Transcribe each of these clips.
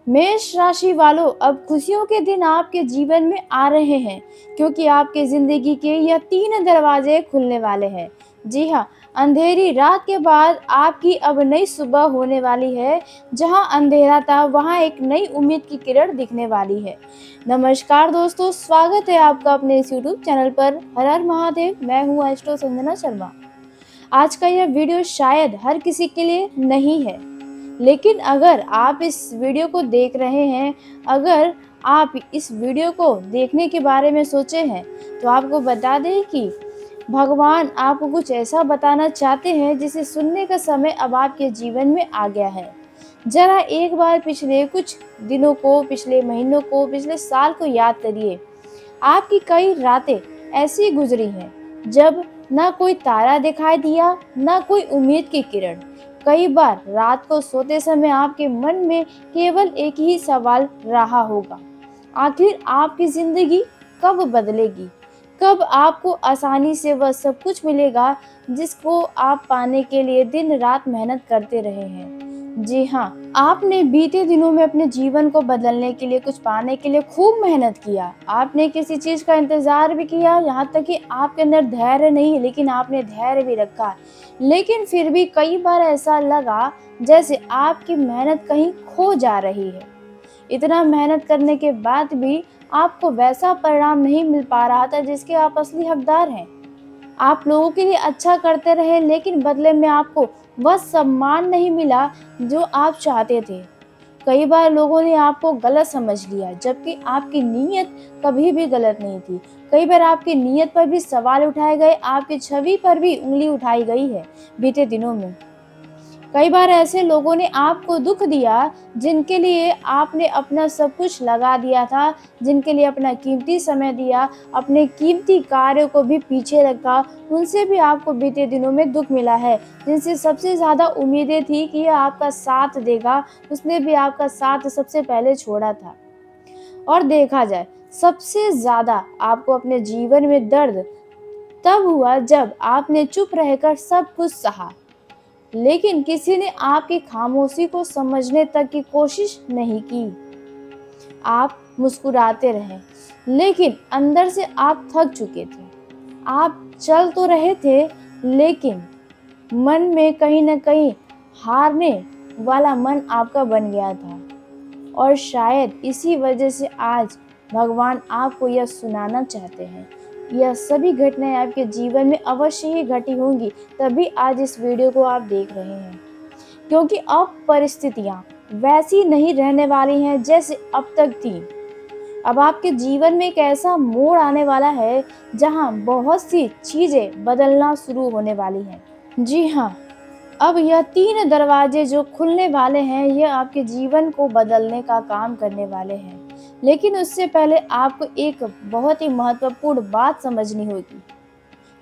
मेष राशि वालों, अब खुशियों के दिन आपके जीवन में आ रहे हैं, क्योंकि आपके जिंदगी के यह 3 दरवाजे खुलने वाले हैं। जी हाँ, अंधेरी रात के बाद आपकी अब नई सुबह होने वाली है। जहाँ अंधेरा था वहाँ एक नई उम्मीद की किरण दिखने वाली है। नमस्कार दोस्तों, स्वागत है आपका अपने इस यूट्यूब चैनल पर। हर हर महादेव। मैं हूँ एस्ट्रो संजना शर्मा। आज का यह वीडियो शायद हर किसी के लिए नहीं है, लेकिन अगर आप इस वीडियो को देख रहे हैं, अगर आप इस वीडियो को देखने के बारे में सोचे हैं, तो आपको बता दें कि भगवान आपको कुछ ऐसा बताना चाहते हैं जिसे सुनने का समय अब आपके जीवन में आ गया है। जरा एक बार पिछले कुछ दिनों को, पिछले महीनों को, पिछले साल को याद करिए। आपकी कई रातें ऐसी गुजरी हैं जब ना कोई तारा दिखाई दिया, ना कोई उम्मीद की किरण। कई बार रात को सोते समय आपके मन में केवल एक ही सवाल रहा होगा, आखिर आपकी जिंदगी कब बदलेगी? कब आपको आसानी से वह सब कुछ मिलेगा जिसको आप पाने के लिए दिन रात मेहनत करते रहे हैं? जी हाँ, आपने बीते दिनों में अपने जीवन को बदलने के लिए, कुछ पाने के लिए खूब मेहनत किया। आपने किसी चीज़ का इंतज़ार भी किया, यहाँ तक कि आपके अंदर धैर्य नहीं, लेकिन आपने धैर्य भी रखा। लेकिन फिर भी कई बार ऐसा लगा जैसे आपकी मेहनत कहीं खो जा रही है। इतना मेहनत करने के बाद भी आपको वैसा परिणाम नहीं मिल पा रहा था जिसके आप असली हकदार हैं। आप लोगों के लिए अच्छा करते रहे, लेकिन बदले में आपको वह सम्मान नहीं मिला जो आप चाहते थे। कई बार लोगों ने आपको गलत समझ लिया, जबकि आपकी नीयत कभी भी गलत नहीं थी। कई बार आपकी नीयत पर भी सवाल उठाए गए, आपकी छवि पर भी उंगली उठाई गई है बीते दिनों में। कई बार ऐसे लोगों ने आपको दुख दिया जिनके लिए आपने अपना सब कुछ लगा दिया था, जिनके लिए अपना कीमती समय दिया, अपने कीमती कार्यों को भी पीछे रखा। उनसे भी आपको बीते दिनों में दुख मिला है। जिनसे सबसे ज़्यादा उम्मीदें थी कि यह आपका साथ देगा, उसने भी आपका साथ सबसे पहले छोड़ा था। और देखा जाए, सबसे ज़्यादा आपको अपने जीवन में दर्द तब हुआ जब आपने चुप रहकर सब कुछ सहा, लेकिन किसी ने आपकी खामोशी को समझने तक की कोशिश नहीं की। आप मुस्कुराते रहे, लेकिन अंदर से आप थक चुके थे। आप चल तो रहे थे, लेकिन मन में कहीं न कहीं हारने वाला मन आपका बन गया था। और शायद इसी वजह से आज भगवान आपको यह सुनाना चाहते हैं। यह सभी घटनाएं आपके जीवन में अवश्य ही घटी होंगी, तभी आज इस वीडियो को आप देख रहे हैं। क्योंकि अब परिस्थितियां वैसी नहीं रहने वाली हैं जैसे अब तक थी। अब आपके जीवन में एक ऐसा मोड़ आने वाला है जहां बहुत सी चीजें बदलना शुरू होने वाली हैं। जी हाँ, अब यह 3 दरवाजे जो खुलने वाले हैं, यह आपके जीवन को बदलने का काम करने वाले हैं। लेकिन उससे पहले आपको एक बहुत ही महत्वपूर्ण बात समझनी होगी।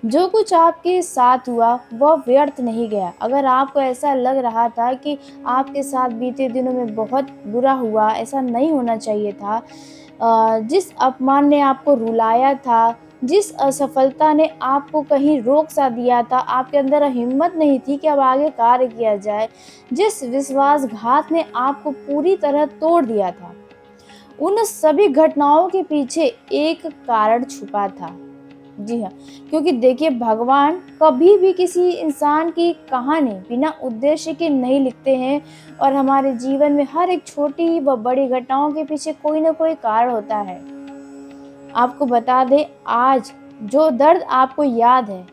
जो कुछ आपके साथ हुआ वह व्यर्थ नहीं गया। अगर आपको ऐसा लग रहा था कि आपके साथ बीते दिनों में बहुत बुरा हुआ, ऐसा नहीं होना चाहिए था। जिस अपमान ने आपको रुलाया था, जिस असफलता ने आपको कहीं रोक सा दिया था, आपके अंदर हिम्मत नहीं थी कि अब आगे कार्य किया जाए, जिस विश्वासघात ने आपको पूरी तरह तोड़ दिया था, उन सभी घटनाओं के पीछे एक कारण छुपा था। जी हाँ, क्योंकि देखिए, भगवान कभी भी किसी इंसान की कहानी बिना उद्देश्य के नहीं लिखते हैं। और हमारे जीवन में हर एक छोटी व बड़ी घटनाओं के पीछे कोई ना कोई कारण होता है। आपको बता दें, आज जो दर्द आपको याद है,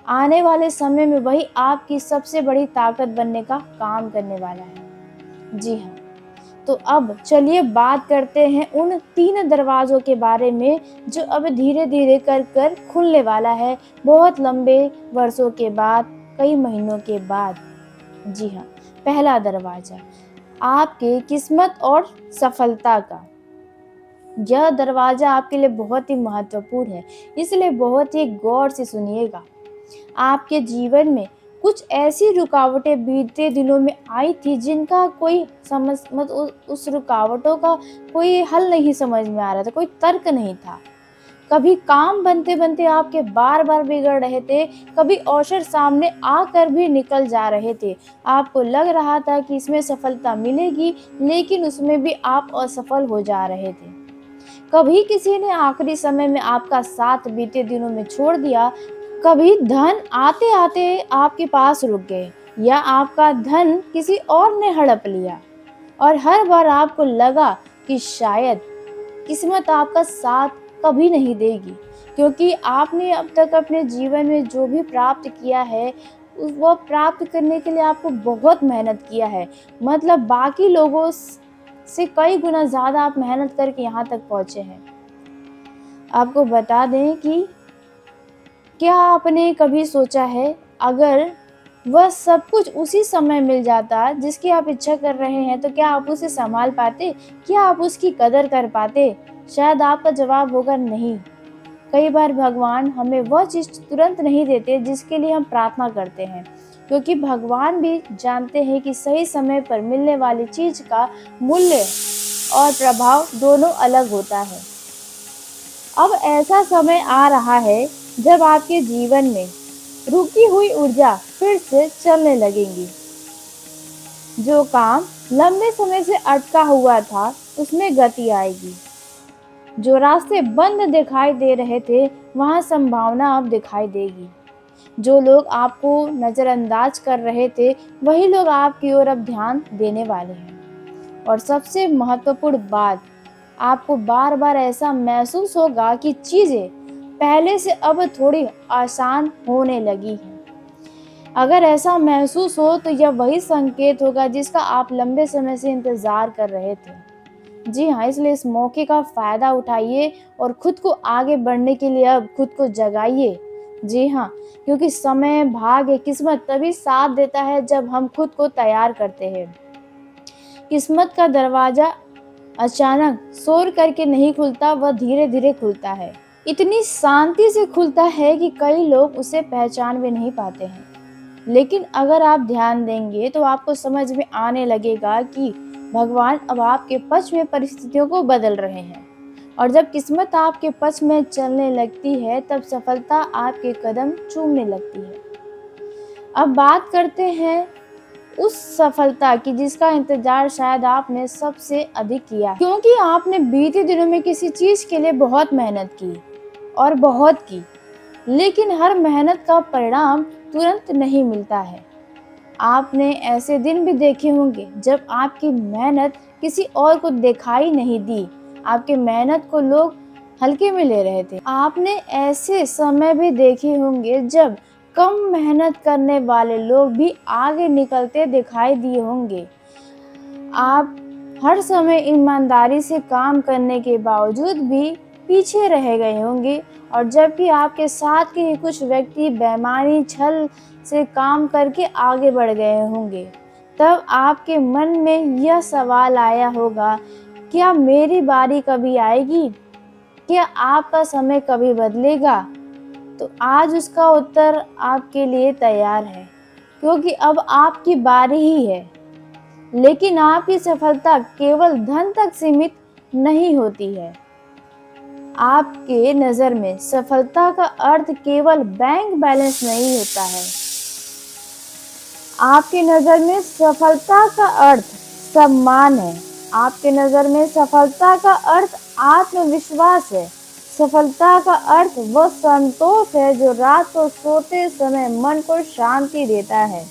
आने वाले समय में वही आपकी सबसे बड़ी ताकत बनने का काम करने वाला है। जी हाँ, तो अब चलिए बात करते हैं उन 3 दरवाज़ों के बारे में जो अब धीरे-धीरे कर कर खुलने वाला है, बहुत लंबे वर्षों के बाद, कई महीनों के बाद। जी हाँ, पहला दरवाज़ा आपके किस्मत और सफलता का। यह दरवाज़ा आपके लिए बहुत ही महत्वपूर्ण है, इसलिए बहुत ही गौर से सुनिएगा। आपके जीवन में कुछ ऐसी रुकावटें बीते दिनों में आई थी जिनका कोई समझ उस रुकावटों का कोई हल नहीं समझ में आ रहा था, कोई तर्क नहीं था। कभी काम बनते बनते आपके बार बार बिगड़ रहे थे, कभी अवसर सामने आकर भी निकल जा रहे थे। आपको लग रहा था कि इसमें सफलता मिलेगी, लेकिन उसमें भी आप असफल हो जा रहे थे। कभी किसी ने आखिरी समय में आपका साथ बीते दिनों में छोड़ दिया, कभी धन आते आते आपके पास रुक गए, या आपका धन किसी और ने हड़प लिया। और हर बार आपको लगा कि शायद किस्मत आपका साथ कभी नहीं देगी, क्योंकि आपने अब तक अपने जीवन में जो भी प्राप्त किया है, वो प्राप्त करने के लिए आपको बहुत मेहनत किया है। मतलब बाकी लोगों से कई गुना ज़्यादा आप मेहनत करके यहाँ तक पहुँचे हैं। आपको बता दें कि क्या आपने कभी सोचा है, अगर वह सब कुछ उसी समय मिल जाता जिसकी आप इच्छा कर रहे हैं, तो क्या आप उसे सँभाल पाते? क्या आप उसकी कदर कर पाते? शायद आपका जवाब होगा नहीं। कई बार भगवान हमें वह चीज़ तुरंत नहीं देते जिसके लिए हम प्रार्थना करते हैं, क्योंकि भगवान भी जानते हैं कि सही समय पर मिलने वाली चीज़ का मूल्य और प्रभाव दोनों अलग होता है। अब ऐसा समय आ रहा है जब आपके जीवन में रुकी हुई ऊर्जा फिर से चलने लगेगी। जो काम लंबे समय से अटका हुआ था, उसमें गति आएगी। जो रास्ते बंद दिखाई दे रहे थे, वहां संभावना अब दिखाई देगी। जो लोग आपको नजरअंदाज कर रहे थे, वही लोग आपकी ओर अब ध्यान देने वाले हैं। और सबसे महत्वपूर्ण बात, आपको बार बार ऐसा महसूस होगा कि चीजें पहले से अब थोड़ी आसान होने लगी हैं। अगर ऐसा महसूस हो तो यह वही संकेत होगा जिसका आप लंबे समय से इंतजार कर रहे थे। जी हाँ, इसलिए इस मौके का फायदा उठाइए और खुद को आगे बढ़ने के लिए अब खुद को जगाइए। जी हाँ, क्योंकि समय, भाग्य, किस्मत तभी साथ देता है जब हम खुद को तैयार करते हैं। किस्मत का दरवाजा अचानक शोर करके नहीं खुलता, वह धीरे धीरे खुलता है। इतनी शांति से खुलता है कि कई लोग उसे पहचान भी नहीं पाते हैं। लेकिन अगर आप ध्यान देंगे तो आपको समझ में आने लगेगा कि भगवान अब आपके पक्ष में परिस्थितियों को बदल रहे हैं। और जब किस्मत आपके पक्ष में चलने लगती है, तब सफलता आपके कदम चूमने लगती है। अब बात करते हैं उस सफलता की जिसका इंतजार शायद आपने सबसे अधिक किया, क्योंकि आपने बीते दिनों में किसी चीज के लिए बहुत मेहनत की और बहुत की, लेकिन हर मेहनत का परिणाम तुरंत नहीं मिलता है। आपने ऐसे दिन भी देखे होंगे जब आपकी मेहनत किसी और को दिखाई नहीं दी, आपकी मेहनत को लोग हल्के में ले रहे थे। आपने ऐसे समय भी देखे होंगे जब कम मेहनत करने वाले लोग भी आगे निकलते दिखाई दिए होंगे। आप हर समय ईमानदारी से काम करने के बावजूद भी पीछे रह गए होंगे, और जबकि आपके साथ के ही कुछ व्यक्ति बेईमानी, छल से काम करके आगे बढ़ गए होंगे। तब आपके मन में यह सवाल आया होगा, क्या मेरी बारी कभी आएगी? क्या आपका समय कभी बदलेगा? तो आज उसका उत्तर आपके लिए तैयार है, क्योंकि अब आपकी बारी ही है। लेकिन आपकी सफलता केवल धन तक सीमित नहीं होती है। आपके नज़र में सफलता का अर्थ केवल बैंक बैलेंस नहीं होता है। आपकी नज़र में सफलता का अर्थ सम्मान है। आपके नज़र में सफलता का अर्थ आत्मविश्वास है। सफलता का अर्थ वह संतोष है जो रात को सोते समय मन को शांति देता है।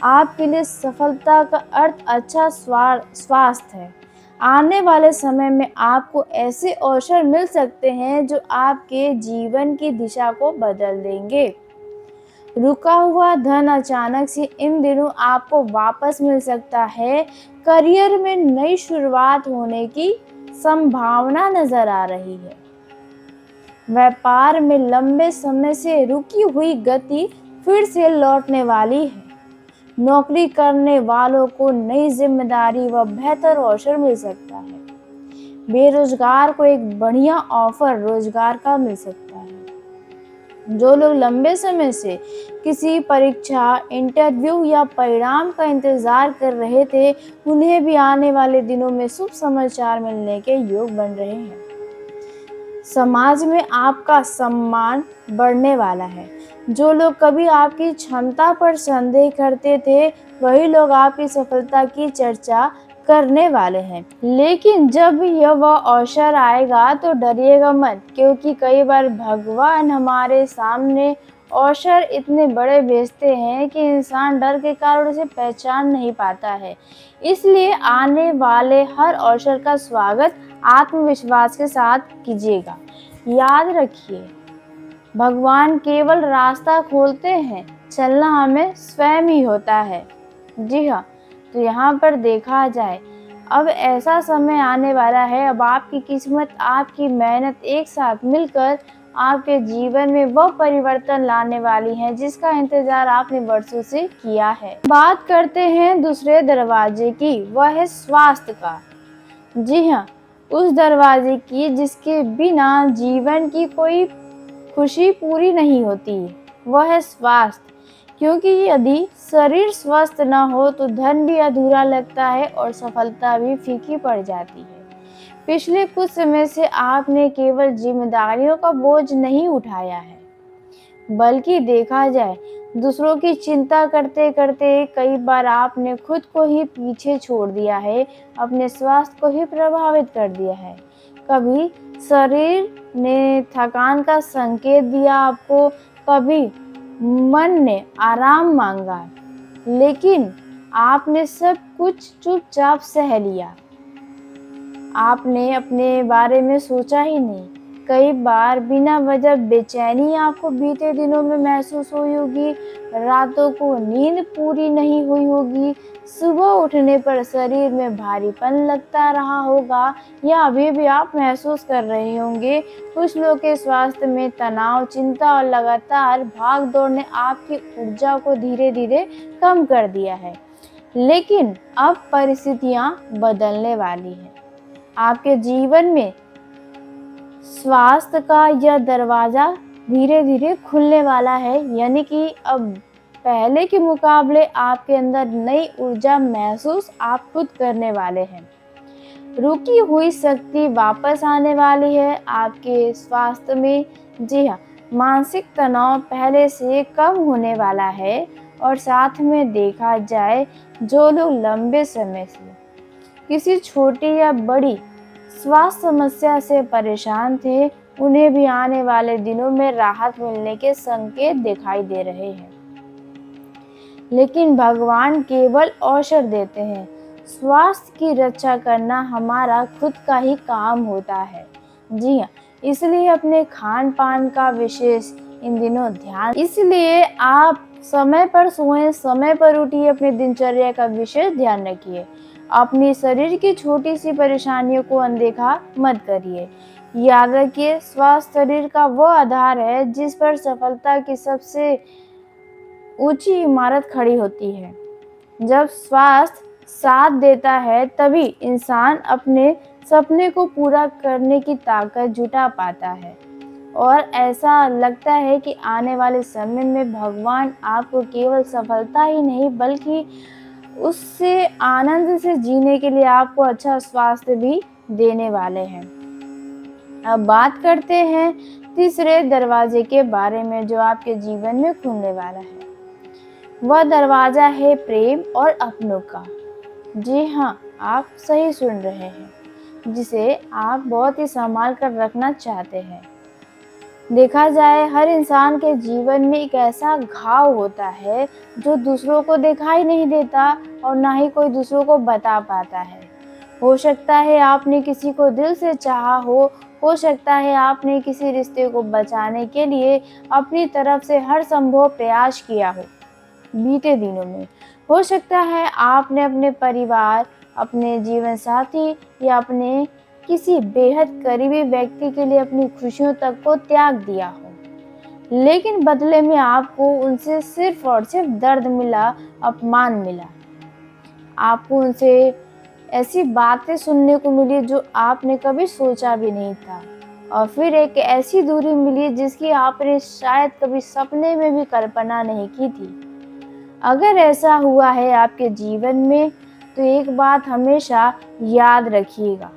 आपके लिए सफलता का अर्थ अच्छा स्वास्थ्य है। आने वाले समय में आपको ऐसे अवसर मिल सकते हैं जो आपके जीवन की दिशा को बदल देंगे। रुका हुआ धन अचानक से इन दिनों आपको वापस मिल सकता है। करियर में नई शुरुआत होने की संभावना नजर आ रही है। व्यापार में लंबे समय से रुकी हुई गति फिर से लौटने वाली है। नौकरी करने वालों को नई जिम्मेदारी व बेहतर अवसर मिल सकता है। बेरोजगार को एक बढ़िया ऑफर रोजगार का मिल सकता है। जो लोग लंबे समय से किसी परीक्षा, इंटरव्यू या परिणाम का इंतजार कर रहे थे, उन्हें भी आने वाले दिनों में शुभ समाचार मिलने के योग बन रहे हैं। समाज में आपका सम्मान बढ़ने वाला है। जो लोग कभी आपकी क्षमता पर संदेह करते थे, वही लोग आपकी सफलता की चर्चा करने वाले हैं। लेकिन जब वह अवसर आएगा तो डरिएगा मत, क्योंकि कई बार भगवान हमारे सामने अवसर इतने बड़े भेजते हैं कि इंसान डर के कारण उसे पहचान नहीं पाता है। इसलिए आने वाले हर अवसर का स्वागत आत्मविश्वास के साथ कीजिएगा। याद रखिए, भगवान केवल रास्ता खोलते हैं, चलना हमें स्वयं ही होता है। जी हाँ, तो यहाँ पर देखा जाए, अब ऐसा समय आने वाला है, अब आपकी किस्मत, आपकी मेहनत एक साथ मिलकर आपके जीवन में वह परिवर्तन लाने वाली है जिसका इंतजार आपने वर्षों से किया है। बात करते हैं दूसरे दरवाजे की, वह है स्वास्थ्य का। जी हाँ, उस दरवाजे की जिसके बिना जीवन की कोई खुशी पूरी नहीं होती, वह है स्वास्थ्य। क्योंकि यदि शरीर स्वस्थ न हो तो धन भी अधूरा लगता है और सफलता भी फीकी पड़ जाती है। पिछले कुछ समय से आपने केवल जिम्मेदारियों का बोझ नहीं उठाया है, बल्कि देखा जाए दूसरों की चिंता करते करते कई बार आपने खुद को ही पीछे छोड़ दिया है, अपने स्वास्थ्य को ही प्रभावित कर दिया है। कभी शरीर ने थकान का संकेत दिया आपको, कभी मन ने आराम मांगा, लेकिन आपने सब कुछ चुपचाप सह लिया। आपने अपने बारे में सोचा ही नहीं। कई बार बिना वजह बेचैनी आपको बीते दिनों में महसूस हुई होगी, रातों को नींद पूरी नहीं हुई होगी, सुबह उठने पर शरीर में भारीपन लगता रहा होगा, या अभी भी आप महसूस कर रहे होंगे। कुछ लोगों के स्वास्थ्य में तनाव, चिंता और लगातार भाग दौड़ ने आपकी ऊर्जा को धीरे धीरे कम कर दिया है। लेकिन अब परिस्थितियां बदलने वाली हैं। आपके जीवन में स्वास्थ्य का यह दरवाजा धीरे धीरे खुलने वाला है, यानी कि अब पहले के मुकाबले आपके अंदर नई ऊर्जा महसूस आप खुद करने वाले हैं। रुकी हुई शक्ति वापस आने वाली है आपके स्वास्थ्य में। जी हाँ, मानसिक तनाव पहले से कम होने वाला है। और साथ में देखा जाए, जो लोग लंबे समय से किसी छोटी या बड़ी स्वास्थ्य समस्या से परेशान थे, उन्हें भी आने वाले दिनों में राहत मिलने के संकेत दिखाई दे रहे हैं। लेकिन भगवान केवल अवसर देते हैं, स्वास्थ्य की रक्षा करना हमारा खुद का ही काम होता है। जी हाँ, इसलिए अपने खान पान का विशेष इन दिनों ध्यान, इसलिए आप समय पर सोएं, समय पर उठिए, अपनी दिनचर्या का विशेष ध्यान रखिए। अपनी शरीर की छोटी सी परेशानियों को अनदेखा मत करिए। याद रखिए, स्वस्थ शरीर का वो आधार है जिस पर सफलता की सबसे ऊंची इमारत खड़ी होती है। जब स्वास्थ्य साथ देता है, तभी इंसान अपने सपने को पूरा करने की ताकत जुटा पाता है। और ऐसा लगता है कि आने वाले समय में भगवान आपको केवल सफलता ही नहीं, बल्कि उससे आनंद से जीने के लिए आपको अच्छा स्वास्थ्य भी देने वाले हैं। अब बात करते हैं तीसरे दरवाजे के बारे में जो आपके जीवन में खुलने वाला है। वह दरवाजा है प्रेम और अपनों का। जी हाँ, आप सही सुन रहे हैं, जिसे आप बहुत ही संभाल कर रखना चाहते हैं। देखा जाए, हर इंसान के जीवन में एक ऐसा घाव होता है जो दूसरों को दिखाई नहीं देता और ना ही कोई दूसरों को बता पाता है। हो सकता है आपने किसी को दिल से चाहा हो सकता है आपने किसी रिश्ते को बचाने के लिए अपनी तरफ से हर संभव प्रयास किया हो बीते दिनों में। हो सकता है आपने अपने परिवार, अपने जीवन साथी या अपने किसी बेहद करीबी व्यक्ति के लिए अपनी खुशियों तक को त्याग दिया हो, लेकिन बदले में आपको उनसे सिर्फ और सिर्फ दर्द मिला, अपमान मिला। आपको उनसे ऐसी बातें सुनने को मिली जो आपने कभी सोचा भी नहीं था, और फिर एक ऐसी दूरी मिली जिसकी आपने शायद कभी सपने में भी कल्पना नहीं की थी। अगर ऐसा हुआ है आपके जीवन में, तो एक बात हमेशा याद रखिएगा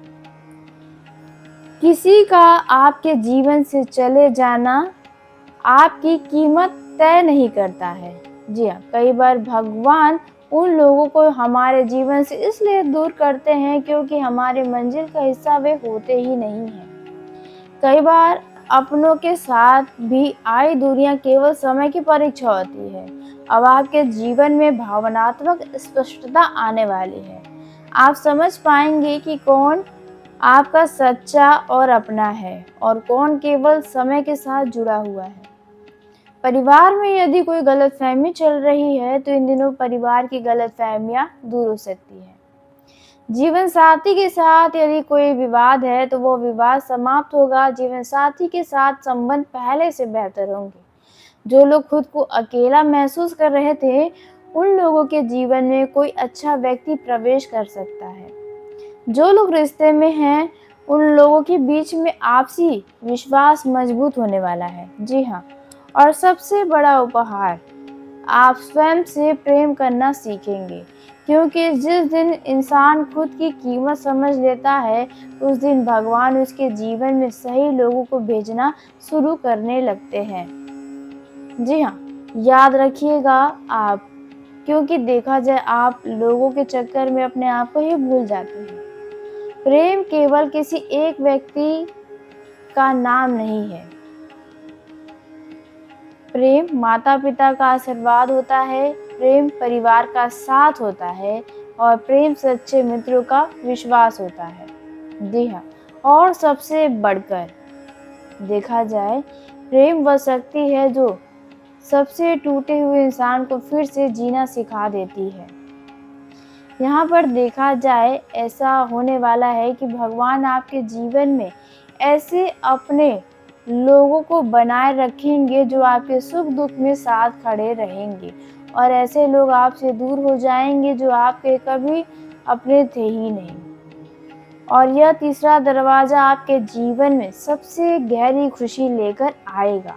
किसी का आपके जीवन से चले जाना आपकी कीमत तय नहीं करता है। जी हाँ, कई बार भगवान उन लोगों को हमारे जीवन से इसलिए दूर करते हैं क्योंकि हमारे मंजिल का हिस्सा वे होते ही नहीं हैं। कई बार अपनों के साथ भी आई दूरियां केवल समय की परीक्षा होती है। अब आपके जीवन में भावनात्मक स्पष्टता आने वाली है। आप समझ पाएंगे कि कौन आपका सच्चा और अपना है और कौन केवल समय के साथ जुड़ा हुआ है। परिवार में यदि कोई गलतफहमी चल रही है तो इन दिनों परिवार की गलतफहमियां दूर हो सकती है। जीवन साथी के साथ यदि कोई विवाद है तो वो विवाद समाप्त होगा। जीवन साथी के साथ संबंध पहले से बेहतर होंगे। जो लोग खुद को अकेला महसूस कर रहे थे उन लोगों के जीवन में कोई अच्छा व्यक्ति प्रवेश कर सकता है। जो लोग रिश्ते में हैं उन लोगों के बीच में आपसी विश्वास मजबूत होने वाला है। जी हाँ, और सबसे बड़ा उपहार, आप स्वयं से प्रेम करना सीखेंगे क्योंकि जिस दिन इंसान खुद की कीमत समझ लेता है उस दिन भगवान उसके जीवन में सही लोगों को भेजना शुरू करने लगते हैं। जी हाँ, याद रखिएगा आप, क्योंकि देखा जाए आप लोगों के चक्कर में अपने आप को ही भूल जाते हैं। प्रेम केवल किसी एक व्यक्ति का नाम नहीं है। प्रेम माता पिता का आशीर्वाद होता है, प्रेम परिवार का साथ होता है और प्रेम सच्चे मित्रों का विश्वास होता है। जी हाँ, और सबसे बढ़कर देखा जाए प्रेम वह शक्ति है जो सबसे टूटे हुए इंसान को फिर से जीना सिखा देती है। यहाँ पर देखा जाए ऐसा होने वाला है कि भगवान आपके जीवन में ऐसे अपने लोगों को बनाए रखेंगे जो आपके सुख दुख में साथ खड़े रहेंगे और ऐसे लोग आपसे दूर हो जाएंगे जो आपके कभी अपने थे ही नहीं। और यह तीसरा दरवाजा आपके जीवन में सबसे गहरी खुशी लेकर आएगा।